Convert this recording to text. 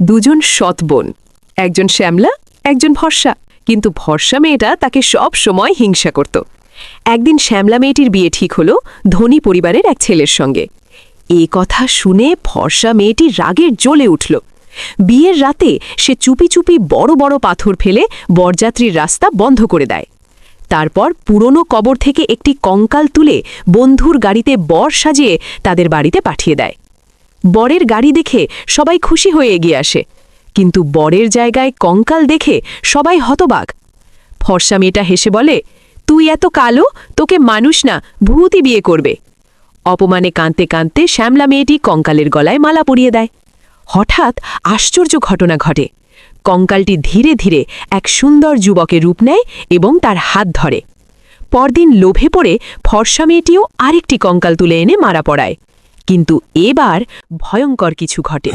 দুজন সৎ বোন, একজন শ্যামলা, একজন ভরসা। কিন্তু ভরসা মেয়েটা তাকে সব সময় হিংসা করত। একদিন শ্যামলা মেয়েটির বিয়ে ঠিক হলো ধনী পরিবারের এক ছেলের সঙ্গে। এ কথা শুনে ভরসা মেয়েটি রাগের জ্বলে উঠল। বিয়ের রাতে সে চুপি চুপি বড় বড় পাথর ফেলে বরযাত্রীর রাস্তা বন্ধ করে দেয়। তারপর পুরনো কবর থেকে একটি কঙ্কাল তুলে বন্ধুর গাড়িতে বর সাজিয়ে তাদের বাড়িতে পাঠিয়ে দেয়। বরের গাড়ি দেখে সবাই খুশি হয়ে এগিয়ে আসে, কিন্তু বরের জায়গায় কঙ্কাল দেখে সবাই হতবাক। ফর্সা মেয়েটা হেসে বলে, তুই এত কালো, তোকে মানুষ না ভূতই বিয়ে করবে। অপমানে কাঁদতে কাঁদতে শ্যামলা মেয়েটি কঙ্কালের গলায় মালা পরিয়ে দেয়। হঠাৎ আশ্চর্য ঘটনা ঘটে। কঙ্কালটি ধীরে ধীরে এক সুন্দর যুবকের রূপ নেয় এবং তার হাত ধরে। পরদিন লোভে পড়ে ফর্সা মেয়েটিও আরেকটি কঙ্কাল তুলে এনে মারা পড়ায়। কিন্তু এবার ভয়ঙ্কর কিছু ঘটে।